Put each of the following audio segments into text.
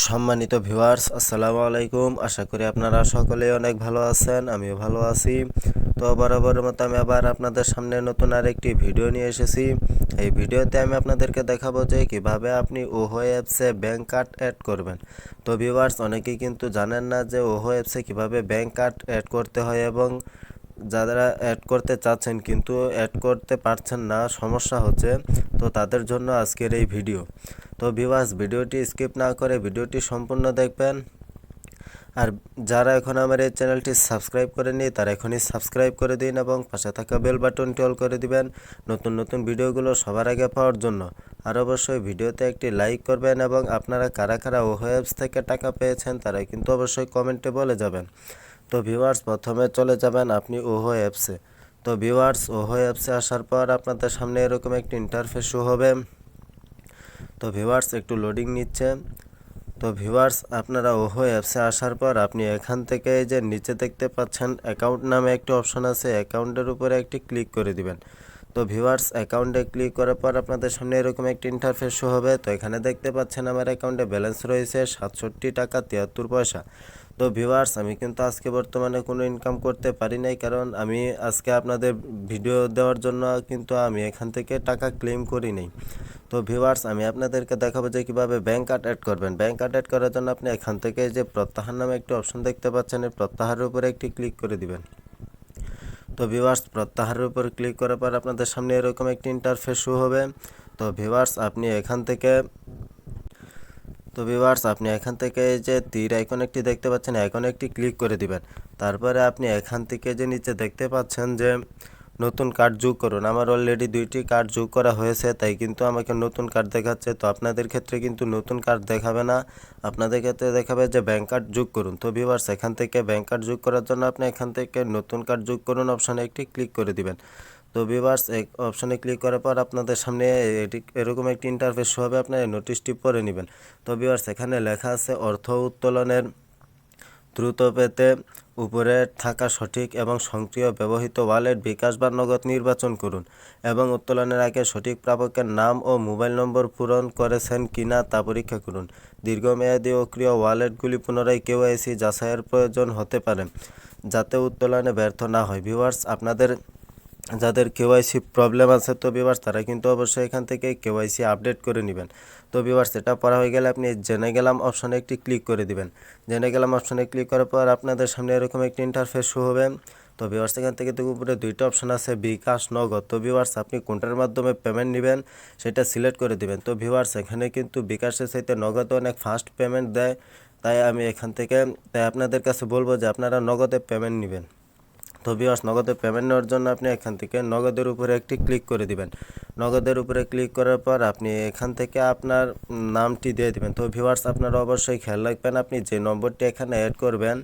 সম্মানিত ভিউয়ার্স, আসসালামু আলাইকুম। আশা করি আপনারা সকলেই অনেক ভালো আছেন, আমিও ভালো আছি। তো বরাবরের মতো আমি আবার আপনাদের সামনে নতুন আরেকটি ভিডিও নিয়ে এসেছি। এই ভিডিওতে আমি আপনাদেরকে দেখাবো যে কিভাবে আপনি ওহো অ্যাপসে ব্যাংক কার্ড অ্যাড করবেন। তো ভিউয়ার্স, অনেকেই কিন্তু জানেন না যে ওহো অ্যাপসে কিভাবে ব্যাংক কার্ড অ্যাড করতে হয়, এবং যারা অ্যাড করতে চাচ্ছেন কিন্তু অ্যাড করতে পারছেন না, সমস্যা হচ্ছে, তো তাদের জন্য আজকের এই ভিডিও। তো ভিউয়ার্স, ভিডিওটি স্কিপ না করে ভিডিওটি সম্পূর্ণ দেখবেন। আর যারা এখন আমার এই চ্যানেলটি সাবস্ক্রাইব করেনি তারা এখনই সাবস্ক্রাইব করে দিন এবং পাশে থাকা বেল বাটনটি অল করে দিবেন নতুন নতুন ভিডিওগুলো সবার আগে পাওয়ার জন্য। আর অবশ্যই ভিডিওতে একটি লাইক করবেন, এবং আপনারা কারা কারা ওহো অ্যাপস থেকে টাকা পেয়েছেন তারা কিন্তু অবশ্যই কমেন্টে বলে যাবেন। তো ভিউয়ার্স, প্রথমে চলে যাবেন আপনি ওহো অ্যাপসে। তো ভিউয়ার্স, ওহো অ্যাপসে আসার পর আপনাদের সামনে এরকম একটি ইন্টারফেস শো হবে। তো ভিউয়ার্স, একটু লোডিং নিচ্ছে। তো ভিউয়ার্স, আপনারা ওহো অ্যাপসে আসার পর আপনি এখান থেকে এই যে নিচে দেখতে পাচ্ছেন অ্যাকাউন্ট নামে একটি অপশন আছে, অ্যাকাউন্টের উপরে একটি ক্লিক করে দিবেন। তো ভিউয়ার্স, অ্যাকাউন্টে ক্লিক করার পর আপনাদের সামনে এরকম একটি ইন্টারফেস শো হবে। তো এখানে দেখতে পাচ্ছেন আমার অ্যাকাউন্টে ব্যালেন্স রয়েছে 67 টাকা 73 পয়সা। তো ভিউয়ার্স, আমি কিন্তু আজকে বর্তমানে কোনো ইনকাম করতে পারি নাই, কারণ আমি আজকে আপনাদের ভিডিও দেওয়ার জন্য কিন্তু আমি এখান থেকে টাকা ক্লেম করি নাই। তো ভিউয়ার্স, আমি আপনাদেরকে দেখাবো যে কীভাবে ব্যাংক কার্ড অ্যাড করবেন। ব্যাংক কার্ড অ্যাড করার জন্য আপনি এখান থেকে যে প্রত্যাহার নামে একটি অপশন দেখতে পাচ্ছেন, এই প্রত্যাহারের উপরে একটি ক্লিক করে দিবেন। তো ভিউয়ার্স, প্রত্যাহারের উপর ক্লিক করার পর আপনাদের সামনে এরকম একটি ইন্টারফেস শো হবে। তো ভিউয়ার্স, আপনি এখান থেকে এই যে তীর আইকন একটি দেখতে পাচ্ছেন, আইকনে একটি ক্লিক করে দিবেন। তারপরে আপনি এখান থেকে যে নিচে দেখতে পাচ্ছেন যে নতুন কার্ড যোগ করুন। আমার অলরেডি 2টি কার্ড যোগ করা হয়েছে, তাই কিন্তু আমাকে নতুন কার্ড দেখাচ্ছে। তো আপনাদের ক্ষেত্রে কিন্তু নতুন কার্ড দেখাবে না, আপনাদের ক্ষেত্রে দেখাবে যে ব্যাংক কার্ড যোগ করুন। তো ভিউয়ার্স, এখান থেকে ব্যাংক কার্ড যোগ করার জন্য আপনি এখান থেকে নতুন কার্ড যোগ করুন অপশানে একটি ক্লিক করে দিবেন। তো ভিউয়ার্স, এই অপশানে ক্লিক করার পর আপনাদের সামনে এরকম একটি ইন্টারফেস হবে, আপনার নোটিশটি পড়ে নেবেন। তো ভিউয়ার্স, এখানে লেখা আছে অর্থ উত্তোলনের দ্রুত পেতে উপরে থাকা সঠিক এবং সক্রিয় ব্যবহৃত ওয়ালেট, বিকাশ বা নগদ নির্বাচন করুন, এবং উত্তোলনের আগে সঠিক প্রাপকের নাম ও মোবাইল নম্বর পূরণ করেছেন কিনা তা পরীক্ষা করুন। দীর্ঘমেয়াদী অক্রিয় ওয়ালেটগুলি পুনরায় কেওয়াইসি যাচাইয়ের প্রয়োজন হতে পারে, যাতে উত্তোলনে ব্যর্থ না হয়। ভিউয়ার্স, আপনাদের যাদের কেওয়াইসি প্রবলেম আছে, তো ভিউয়ার্স তারা কিন্তু অবশ্যই এখান থেকে কেওয়াইসি আপডেট করে নেবেন। তো ভিউয়ার্স, এটা পড়া হয়ে গেলে আপনি জেনে গেলাম অপশনে একটি ক্লিক করে দিবেন। জেনে গেলাম অপশনে ক্লিক করার পর আপনাদের সামনে এরকম একটি ইন্টারফেস শো হবে। তো ভিউয়ার্স, এখান থেকে তো উপরে 2টা অপশন আছে, বিকাশ, নগদ। তো ভিউয়ার্স, আপনি কোনটার মাধ্যমে পেমেন্ট নেবেন সেটা সিলেক্ট করে দিবেন। তো ভিউয়ার্স, এখানে কিন্তু বিকাশের চাইতে নগদে অনেক ফাস্ট পেমেন্ট দেয়, তাই আপনাদের কাছে বলবো যে আপনারা নগদে পেমেন্ট নেবেন। তো ভিউয়ার্স, নগদে পেমেন্ট নেওয়ার জন্য আপনি এখান থেকে নগদের উপরে একটি ক্লিক করে দিবেন। নগদের উপরে ক্লিক করার পর আপনি এখান থেকে আপনার নামটি দিয়ে দিবেন। তো ভিউয়ার্স, আপনারা অবশ্যই খেয়াল রাখবেন, আপনি যে নম্বরটি এখানে অ্যাড করবেন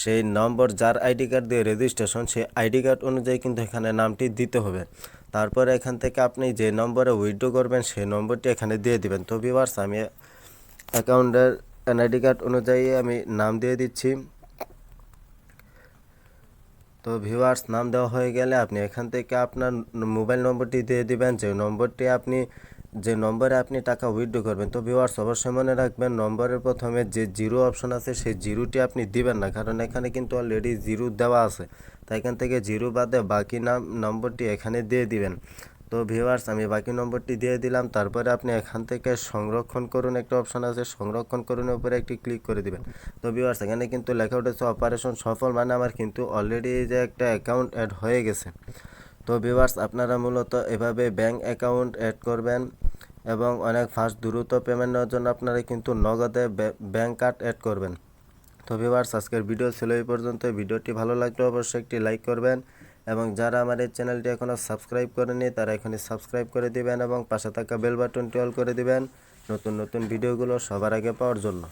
সেই নম্বর, যার আইডি কার্ড দিয়ে রেজিস্ট্রেশন, সেই আইডি কার্ড অনুযায়ী কিন্তু এখানে নামটি দিতে হবে। তারপরে এখান থেকে আপনি যে নম্বরে উইথড্র করবেন সেই নম্বরটি এখানে দিয়ে দিবেন। তো ভিউয়ার্স, আমি অ্যাকাউন্টের এনআইডি কার্ড অনুযায়ী আমি নাম দিয়ে দিচ্ছি। তো ভিউয়ার্স, নাম দেওয়া হয়ে গেলে আপনি এখান থেকে আপনার মোবাইল নম্বরটি দিয়ে দিবেন, যে নম্বরে আপনি টাকা উইথড্র করবেন। তো ভিউয়ার্স, অবশ্যই মনে রাখবেন, নম্বরের প্রথমে যে জিরো অপশন আছে সেই জিরোটি আপনি দিবেন না, কারণ এখানে কিন্তু অলরেডি জিরো দেওয়া আছে। তাই এখান থেকে জিরো বাদে বাকি নম্বরটি এখানে দিয়ে দিবেন। তো ভিউয়ার্স, আমি বাকি নম্বরটি দিয়ে দিলাম। তারপরে আপনি এখান থেকে সংরক্ষণ করুন একটা অপশন আছে, সংরক্ষণ করুনের উপরে একটি ক্লিক করে দিবেন। তো ভিউয়ার্স, এখানে কিন্তু লেখা উঠেছে অপারেশন সফল, মানে আমার কিন্তু অলরেডি যে একটা অ্যাকাউন্ট অ্যাড হয়ে গেছে। তো ভিউয়ার্স, আপনারা মূলত এভাবে ব্যাংক অ্যাকাউন্ট অ্যাড করবেন, এবং অনেক ফাস্ট দ্রুত পেমেন্ট নেওয়ার জন্য আপনারা কিন্তু নগদে ব্যাংক কার্ড অ্যাড করবেন। তো ভিউয়ার্স, আজকের ভিডিও ছিল এই পর্যন্ত। ভিডিওটি ভালো লাগলে অবশ্যই একটি লাইক করবেন, এবং যারা আমার এই চ্যানেলটি এখনও সাবস্ক্রাইব করেনি তারা এখনই সাবস্ক্রাইব করে দিবেন, এবং পাশে থাকা বেল বাটনটি অল করে দিবেন নতুন নতুন ভিডিওগুলো সবার আগে পাওয়ার জন্য।